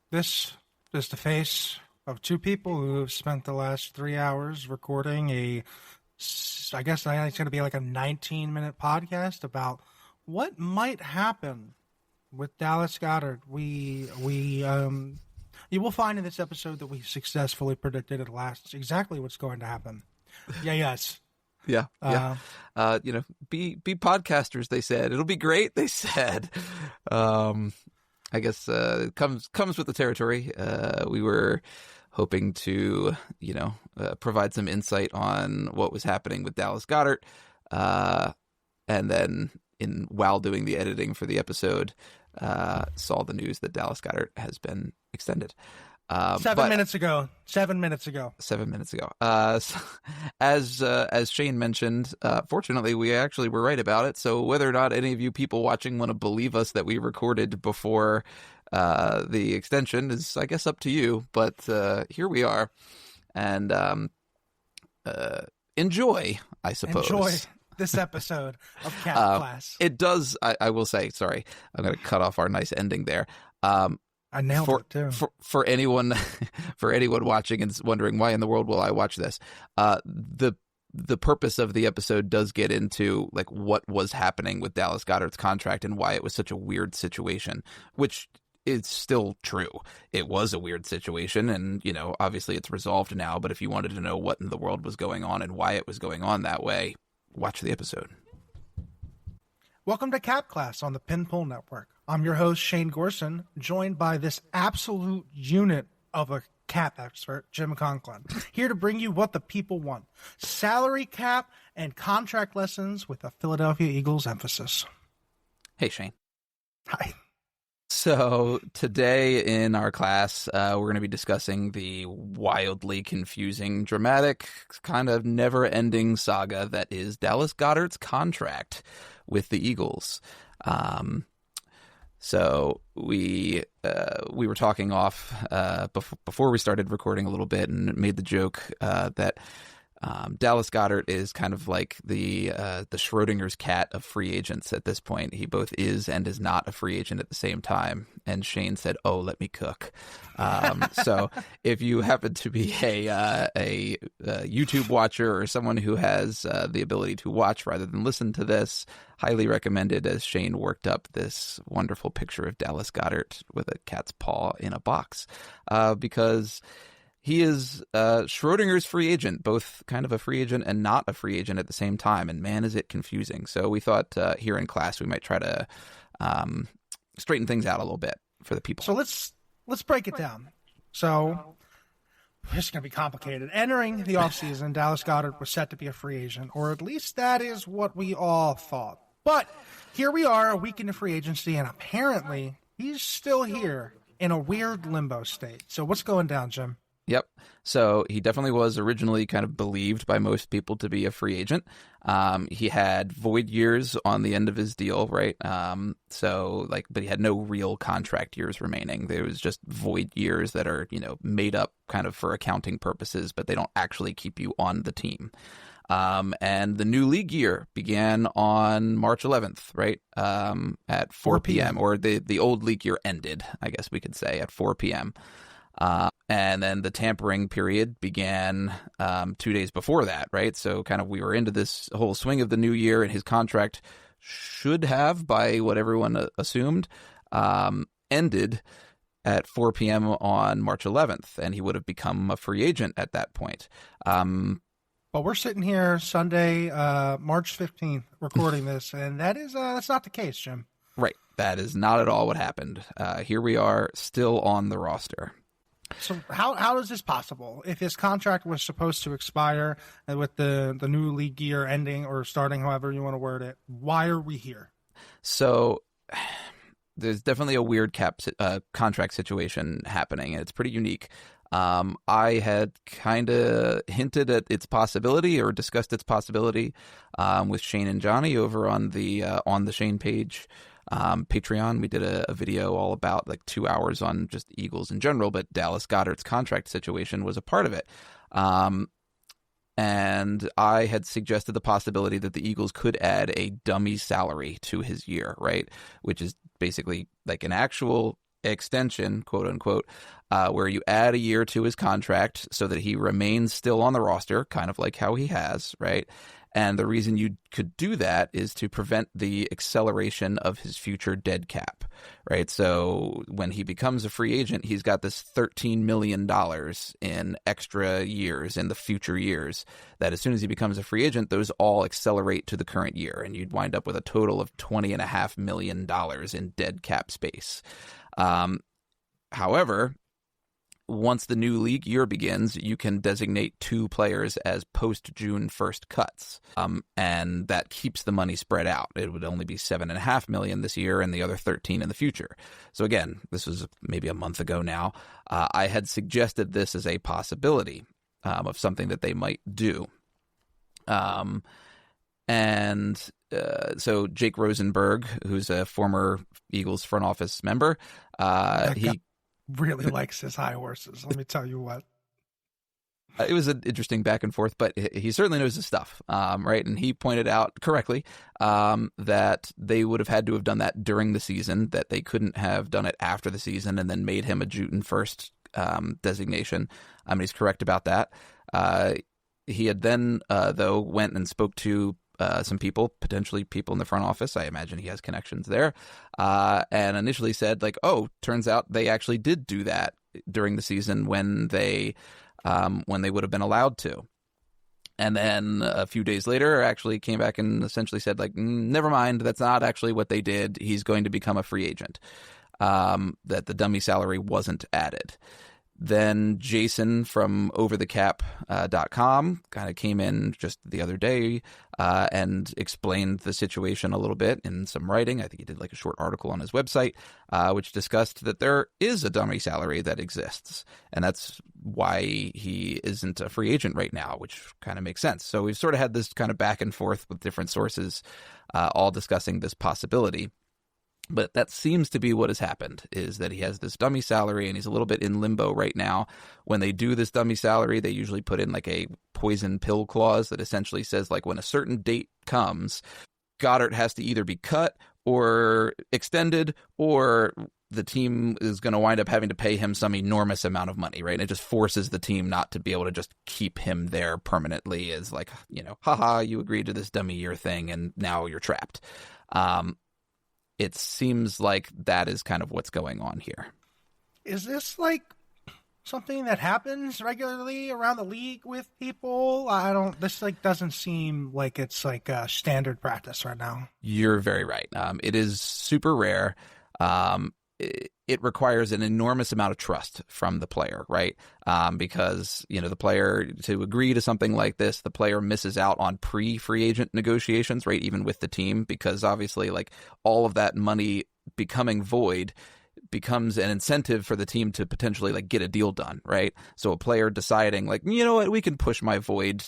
This is the face of two people who have spent the last 3 hours recording I guess it's going to be like a 19-minute podcast about what might happen with Dallas Goedert. You will find in this episode that we successfully predicted at last exactly what's going to happen. Yes. Yeah. Be podcasters, they said. It'll be great, they said. I guess it comes with the territory. We were hoping to, provide some insight on what was happening with Dallas Goedert. And then while doing the editing for the episode, saw the news that Dallas Goedert has been extended. 7 minutes ago. As Shane mentioned, fortunately, we actually were right about it. So whether or not any of you people watching want to believe us that we recorded before the extension is, I guess, up to you. But here we are. And enjoy, I suppose. Enjoy this episode of Cat Class. It does, I will say, sorry, I'm going to cut off our nice ending there. I nailed it too. For anyone watching and wondering why in the world will I watch this, the purpose of the episode does get into like what was happening with Dallas Goedert's contract and why it was such a weird situation, which is still true. It was a weird situation, and obviously it's resolved now. But if you wanted to know what in the world was going on and why it was going on that way, watch the episode. Welcome to Cap Class on the Pinpool Network. I'm your host, Shane Gorson, joined by this absolute unit of a cap expert, Jim Conklin, here to bring you what the people want: salary cap and contract lessons with a Philadelphia Eagles emphasis. Hey, Shane. Hi. So today in our class, we're going to be discussing the wildly confusing, dramatic, kind of never-ending saga that is Dallas Goedert's contract with the Eagles. So we were talking off before we started recording a little bit, and made the joke that Dallas Goedert is kind of like the Schrödinger's cat of free agents at this point. He both is and is not a free agent at the same time. And Shane said, "Oh, let me cook." So if you happen to be a YouTube watcher or someone who has the ability to watch rather than listen to this, highly recommended, as Shane worked up this wonderful picture of Dallas Goedert with a cat's paw in a box, because he is Schrödinger's free agent, both kind of a free agent and not a free agent at the same time. And man, is it confusing. So we thought here in class we might try to straighten things out a little bit for the people. So let's break it down. So it's going to be complicated. Entering the offseason, Dallas Goedert was set to be a free agent, or at least that is what we all thought. But here we are, a week into free agency, and apparently he's still here in a weird limbo state. So what's going down, Jim? Yep. So he definitely was originally kind of believed by most people to be a free agent. He had void years on the end of his deal, right? But he had no real contract years remaining. There was just void years that are, made up kind of for accounting purposes, but they don't actually keep you on the team. And the new league year began on March 11th, right? At 4 p.m. Or the old league year ended, I guess we could say, at 4 p.m. And then the tampering period began 2 days before that, right? So kind of we were into this whole swing of the new year, and his contract should have, by what everyone assumed, ended at 4 p.m. on March 11th, and he would have become a free agent at that point. But we're sitting here Sunday, March 15th, recording this, and that's not the case, Jim. Right. That is not at all what happened. Here we are, still on the roster. So how is this possible? If his contract was supposed to expire with the new league year ending or starting, however you want to word it, why are we here? So there's definitely a weird contract situation happening, and it's pretty unique. I had kind of hinted at its possibility or discussed its possibility with Shane and Johnny over on the Shane page. Patreon. We did a video all about like 2 hours on just Eagles in general, but Dallas Goedert's contract situation was a part of it. And I had suggested the possibility that the Eagles could add a dummy salary to his year, right? Which is basically like an actual extension, quote unquote, where you add a year to his contract so that he remains still on the roster, kind of like how he has, right? And the reason you could do that is to prevent the acceleration of his future dead cap, right? So when he becomes a free agent, he's got this $13 million in extra years in the future years that as soon as he becomes a free agent, those all accelerate to the current year. And you'd wind up with a total of $20.5 million in dead cap space. However, once the new league year begins, you can designate 2 players as post-June 1st cuts, and that keeps the money spread out. It would only be $7.5 million this year and the other 13 in the future. So again, this was maybe a month ago now. I had suggested this as a possibility of something that they might do. So Jake Rosenberg, who's a former Eagles front office member, he really likes his high horses. Let me tell you what. It was an interesting back and forth, but he certainly knows his stuff, right? And he pointed out correctly that they would have had to have done that during the season, that they couldn't have done it after the season and then made him a June 1st designation. He's correct about that. He had then, though, went and spoke to some people, potentially people in the front office. I imagine he has connections there. And initially said, like, oh, turns out they actually did do that during the season when they would have been allowed to. And then a few days later, actually came back and essentially said, like, never mind, that's not actually what they did. He's going to become a free agent. That the dummy salary wasn't added. Then Jason from overthecap.com kind of came in just the other day and explained the situation a little bit in some writing. I think he did like a short article on his website, which discussed that there is a dummy salary that exists. And that's why he isn't a free agent right now, which kind of makes sense. So we've sort of had this kind of back and forth with different sources, all discussing this possibility. But that seems to be what has happened, is that he has this dummy salary and he's a little bit in limbo right now. When they do this dummy salary, they usually put in like a poison pill clause that essentially says, like, when a certain date comes, Goedert has to either be cut or extended, or the team is going to wind up having to pay him some enormous amount of money, right? And it just forces the team not to be able to just keep him there permanently as like, haha, you agreed to this dummy year thing and now you're trapped. It seems like that is kind of what's going on here. Is this like something that happens regularly around the league with people? This doesn't seem like it's like a standard practice right now. You're very right. It is super rare. It requires an enormous amount of trust from the player, right? Because, the player, to agree to something like this, the player misses out on pre-free agent negotiations, right? Even with the team, because obviously, like, all of that money becoming void becomes an incentive for the team to potentially, like, get a deal done, right? So a player deciding, like, you know what, we can push my void,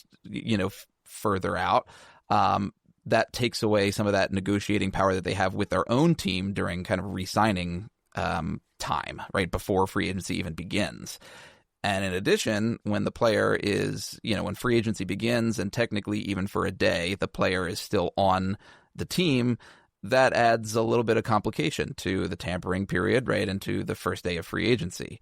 further out. That takes away some of that negotiating power that they have with their own team during kind of re-signing time, right, before free agency even begins. And in addition, when the player is, when free agency begins and technically even for a day, the player is still on the team, that adds a little bit of complication to the tampering period, right, and to the first day of free agency.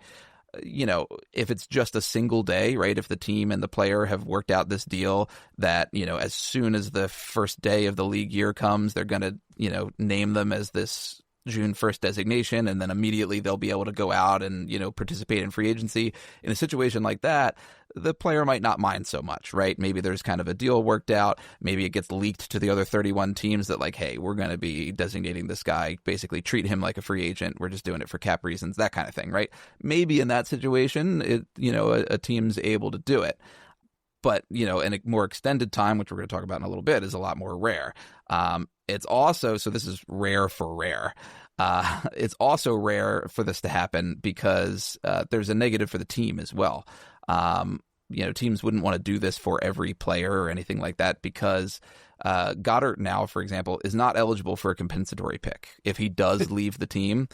If it's just a single day, right, if the team and the player have worked out this deal that, as soon as the first day of the league year comes, they're going to, name them as this June 1st designation, and then immediately they'll be able to go out and, participate in free agency. In a situation like that, the player might not mind so much, right? Maybe there's kind of a deal worked out. Maybe it gets leaked to the other 31 teams that, like, hey, we're going to be designating this guy, basically treat him like a free agent. We're just doing it for cap reasons, that kind of thing, right? Maybe in that situation, a team's able to do it. But, in a more extended time, which we're going to talk about in a little bit, is a lot more rare. It's also, so this is rare for rare. It's also rare for this to happen because there's a negative for the team as well. Teams wouldn't want to do this for every player or anything like that because Goedert now, for example, is not eligible for a compensatory pick. If he does leave the team,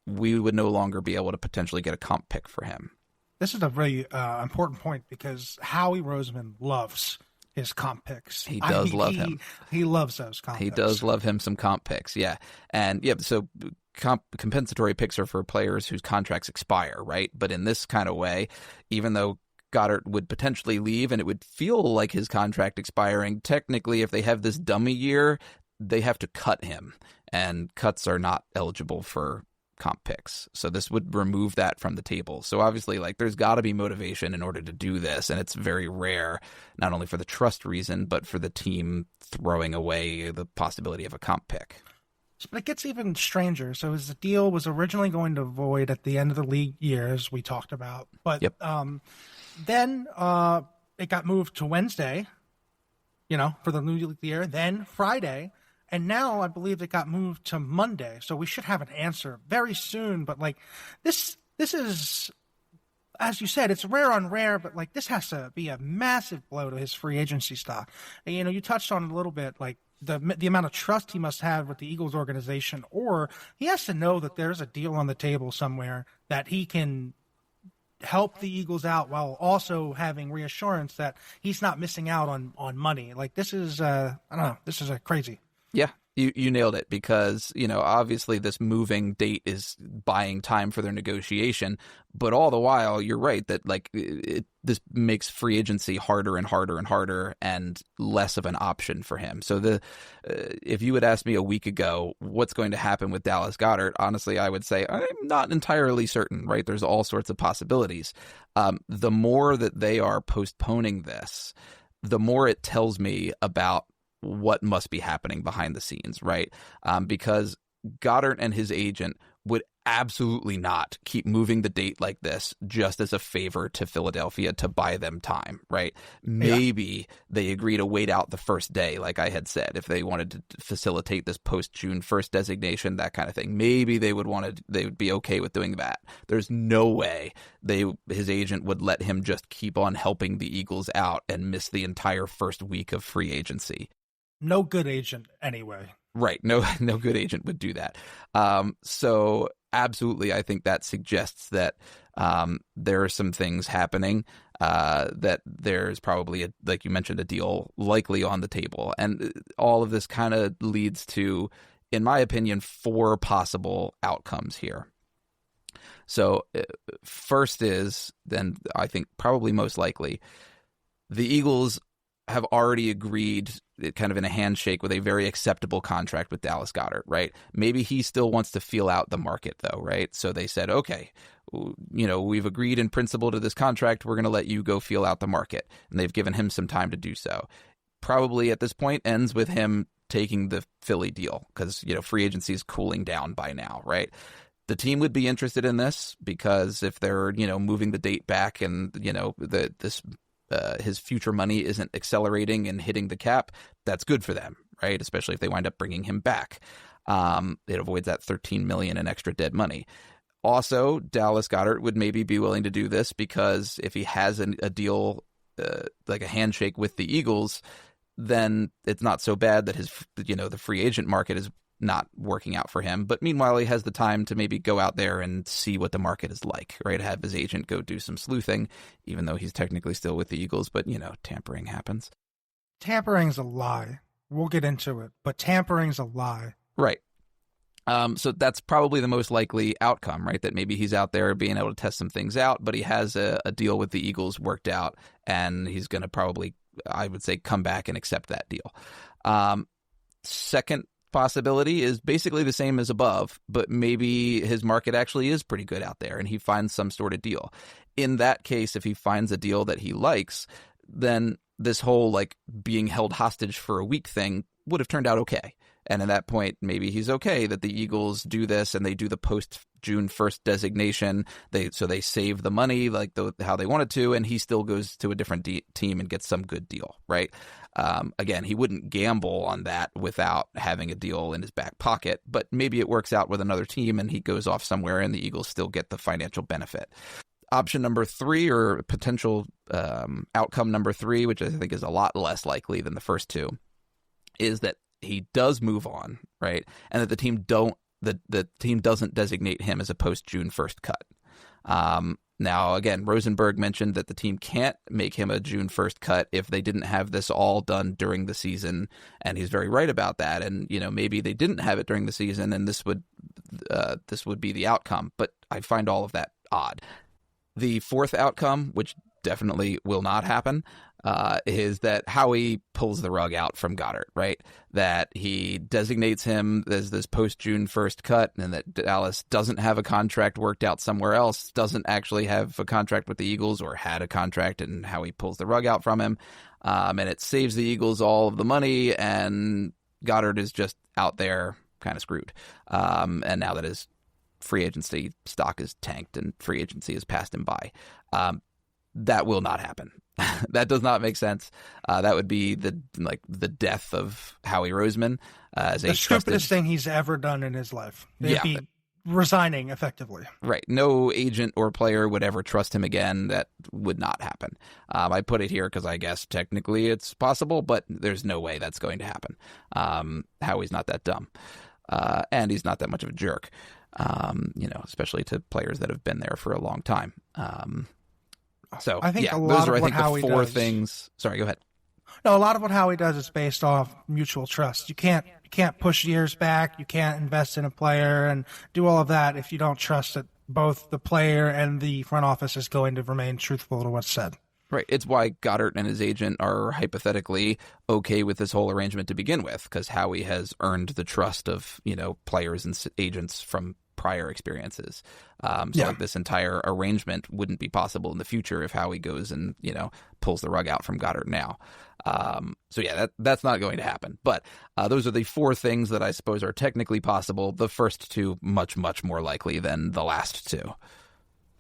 we would no longer be able to potentially get a comp pick for him. This is a really important point because Howie Roseman loves his comp picks. He does love him. He loves those comp picks. He does love him some comp picks, yeah. And, yeah, so compensatory picks are for players whose contracts expire, right? But in this kind of way, even though Goddard would potentially leave and it would feel like his contract expiring, technically, if they have this dummy year, they have to cut him, and cuts are not eligible for comp picks. So this would remove that from the table. So obviously, like, there's got to be motivation in order to do this, and it's very rare, not only for the trust reason, but for the team throwing away the possibility of a comp pick. But it gets even stranger. So his deal was originally going to void at the end of the league year, as we talked about. But then it got moved to Wednesday, for the new league year, then Friday. And now I believe it got moved to Monday. So we should have an answer very soon. But, like, this is, as you said, it's rare on rare, but, like, this has to be a massive blow to his free agency stock. And, you touched on it a little bit, like, the amount of trust he must have with the Eagles organization, or he has to know that there's a deal on the table somewhere that he can help the Eagles out while also having reassurance that he's not missing out on money. Like, this is, I don't know, this is crazy. Yeah, you nailed it, because, obviously this moving date is buying time for their negotiation, but all the while, you're right that, like, this makes free agency harder and harder and harder and less of an option for him. So if you had asked me a week ago what's going to happen with Dallas Goedert, honestly, I would say I'm not entirely certain, right? There's all sorts of possibilities. The more that they are postponing this, the more it tells me about what must be happening behind the scenes, right? Because Goddard and his agent would absolutely not keep moving the date like this just as a favor to Philadelphia to buy them time, right? Maybe they agree to wait out the first day, like I had said, if they wanted to facilitate this post-June 1st designation, that kind of thing. Maybe they would be okay with doing that. There's no way his agent would let him just keep on helping the Eagles out and miss the entire first week of free agency. No good agent, anyway. Right. No good agent would do that. So absolutely, I think that suggests that there are some things happening, that there's probably, like you mentioned, a deal likely on the table. And all of this kind of leads to, in my opinion, 4 possible outcomes here. So first is, then I think probably most likely, the Eagles have already agreed kind of in a handshake with a very acceptable contract with Dallas Goedert, right? Maybe he still wants to feel out the market though, right? So they said, okay, we've agreed in principle to this contract. We're going to let you go feel out the market. And they've given him some time to do so. Probably at this point ends with him taking the Philly deal because, free agency is cooling down by now, right? The team would be interested in this because if they're, moving the date back and, his future money isn't accelerating and hitting the cap, that's good for them, right? Especially if they wind up bringing him back. It avoids that $13 million in extra dead money. Also, Dallas Goedert would maybe be willing to do this because if he has a deal, like a handshake with the Eagles, then it's not so bad that the free agent market is not working out for him. But meanwhile, he has the time to maybe go out there and see what the market is like, right? Have his agent go do some sleuthing, even though he's technically still with the Eagles. But, tampering happens. Tampering's a lie. We'll get into it, but tampering's a lie. Right. So that's probably the most likely outcome, right? That maybe he's out there being able to test some things out, but he has a deal with the Eagles worked out, and he's going to probably, I would say, come back and accept that deal. Second possibility is basically the same as above, but maybe his market actually is pretty good out there and he finds some sort of deal. In that case, if he finds a deal that he likes, then this whole like being held hostage for a week thing would have turned out okay. And at that point, maybe he's okay that the Eagles do this and they do the post-June 1st designation. They save the money like how they wanted to, and he still goes to a different team and gets some good deal, right? Again, he wouldn't gamble on that without having a deal in his back pocket, but maybe it works out with another team and he goes off somewhere and the Eagles still get the financial benefit. Option number 3, or potential outcome number 3, which I think is a lot less likely than the first two, is that he does move on, right? And that the team doesn't designate him as a post-June 1st cut. Now, again, Rosenberg mentioned that the team can't make him a June 1st cut if they didn't have this all done during the season, and he's very right about that. And maybe they didn't have it during the season, and this would be the outcome. But I find all of that odd. The fourth outcome, which definitely will not happen, is that Howie pulls the rug out from Goedert, right? That he designates him as this post-June 1st cut, and that Dallas doesn't have a contract worked out somewhere else, doesn't actually have a contract with the Eagles or had a contract, and Howie pulls the rug out from him. And it saves the Eagles all of the money, and Goedert is just out there kind of screwed. And now that his free agency stock is tanked and free agency has passed him by. That will not happen. That does not make sense. That would be the death of Howie Roseman as the stupidest thing he's ever done in his life. It'd be resigning effectively. Right. No agent or player would ever trust him again. That would not happen. I put it here because I guess technically it's possible, but there's no way that's going to happen. Howie's not that dumb, and he's not that much of a jerk. Especially to players that have been there for a long time. So I think those are the four things. Sorry, go ahead. No, a lot of what Howie does is based off mutual trust. You can't push years back. You can't invest in a player and do all of that if you don't trust that both the player and the front office is going to remain truthful to what's said. Right. It's why Goedert and his agent are hypothetically okay with this whole arrangement to begin with, because Howie has earned the trust of, players and agents from prior experiences. This entire arrangement wouldn't be possible in the future if Howie goes and, pulls the rug out from Goedert now. That's not going to happen. But those are the four things that I suppose are technically possible. The first two much, much more likely than the last two.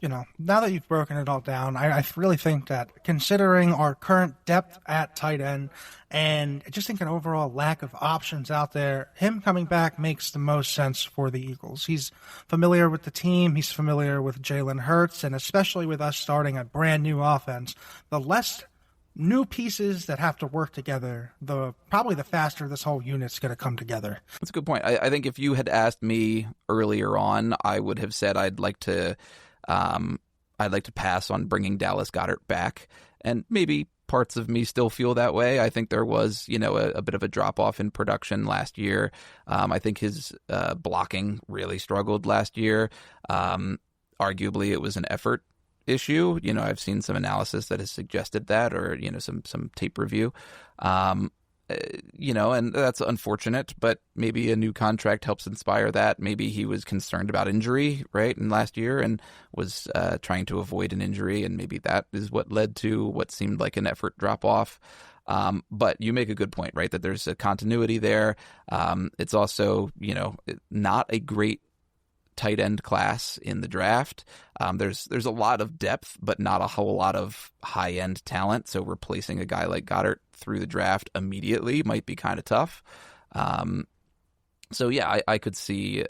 Now that you've broken it all down, I really think that considering our current depth at tight end and I just think an overall lack of options out there, him coming back makes the most sense for the Eagles. He's familiar with the team. He's familiar with Jalen Hurts, and especially with us starting a brand new offense, the less new pieces that have to work together, probably the faster this whole unit's going to come together. That's a good point. I think if you had asked me earlier on, I would have said I'd like to pass on bringing Dallas Goedert back, and maybe parts of me still feel that way. I think there was, a bit of a drop-off in production last year. I think his blocking really struggled last year. Arguably, it was an effort issue. I've seen some analysis that has suggested that, or, some tape review. And that's unfortunate, but maybe a new contract helps inspire that. Maybe he was concerned about injury, right, in last year and was trying to avoid an injury, and maybe that is what led to what seemed like an effort drop-off. But you make a good point, right, that there's a continuity there. It's also, not a great tight end class in the draft. There's a lot of depth, but not a whole lot of high end talent. So replacing a guy like Goedert through the draft immediately might be kind of tough. I could see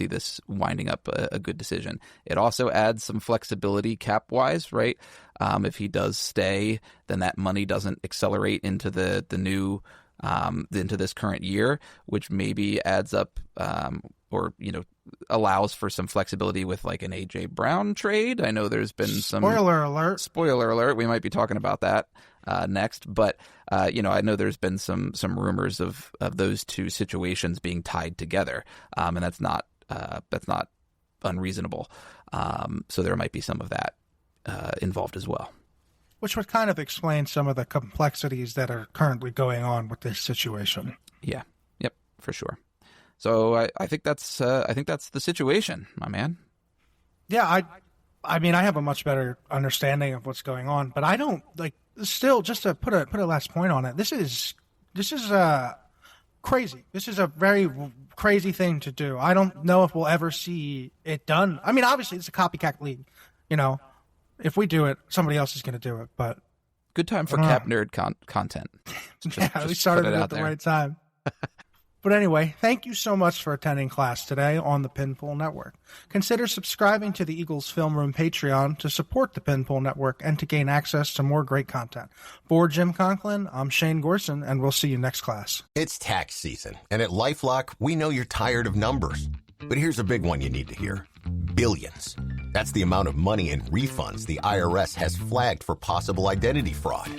this winding up a good decision. It also adds some flexibility cap wise, right? If he does stay, then that money doesn't accelerate into the new into this current year, which maybe adds up or allows for some flexibility with like an AJ Brown trade. I know there's been some spoiler alert. We might be talking about that next, but I know there's been some rumors of those two situations being tied together, and that's not unreasonable. So there might be some of that involved as well. Which would kind of explain some of the complexities that are currently going on with this situation. Yeah. Yep. For sure. So I think that's the situation, my man. Yeah. I mean, I have a much better understanding of what's going on, but I don't still, just to put a last point on it. This is crazy. This is a very crazy thing to do. I don't know if we'll ever see it done. I mean, obviously it's a copycat league, If we do it, somebody else is going to do it. But good time for cap nerd content. We started it at the right time. But anyway, thank you so much for attending class today on the Pinpool Network. Consider subscribing to the Eagles Film Room Patreon to support the Pinpool Network and to gain access to more great content. For Jim Conklin, I'm Shane Gorson, and we'll see you next class. It's tax season, and at LifeLock, we know you're tired of numbers. But here's a big one you need to hear. Billions. That's the amount of money in refunds the IRS has flagged for possible identity fraud.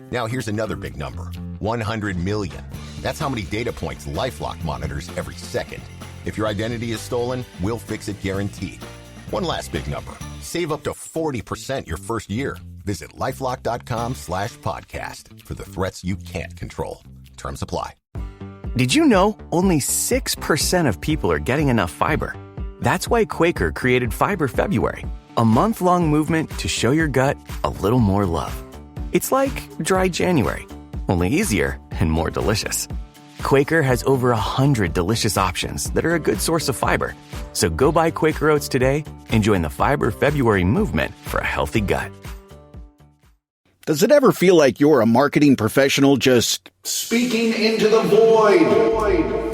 Now here's another big number, 100 million. That's how many data points LifeLock monitors every second. If your identity is stolen, we'll fix it guaranteed. One last big number, save up to 40% your first year. Visit LifeLock.com/podcast for the threats you can't control. Terms apply. Did you know only 6% of people are getting enough fiber? That's why Quaker created Fiber February, a month-long movement to show your gut a little more love. It's like dry January, only easier and more delicious. Quaker has over 100 delicious options that are a good source of fiber. So go buy Quaker Oats today and join the Fiber February movement for a healthy gut. Does it ever feel like you're a marketing professional just speaking into the void?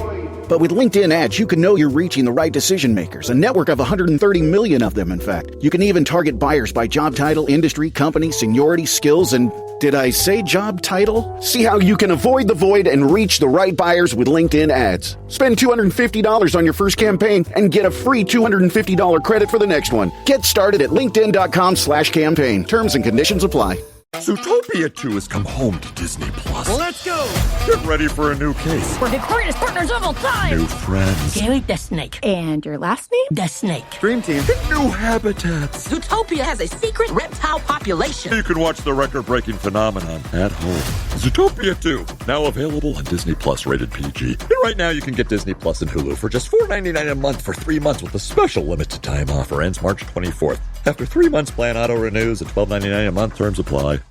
But with LinkedIn ads, you can know you're reaching the right decision makers, a network of 130 million of them, in fact. You can even target buyers by job title, industry, company, seniority, skills, and did I say job title? See how you can avoid the void and reach the right buyers with LinkedIn ads. Spend $250 on your first campaign and get a free $250 credit for the next one. Get started at linkedin.com/campaign. Terms and conditions apply. Zootopia 2 has come home to Disney+. Let's go! Get ready for a new case. We're the greatest partners of all time! New friends. Gary the Snake. And your last name? The Snake. Dream Team. New habitats. Zootopia has a secret reptile population. You can watch the record-breaking phenomenon at home. Zootopia 2, now available on Disney+, rated PG. And right now you can get Disney+ and Hulu for just $4.99 a month for 3 months with a special limited time offer. Ends March 24th. After 3 months, plan auto renews at $12.99 a month. Terms apply.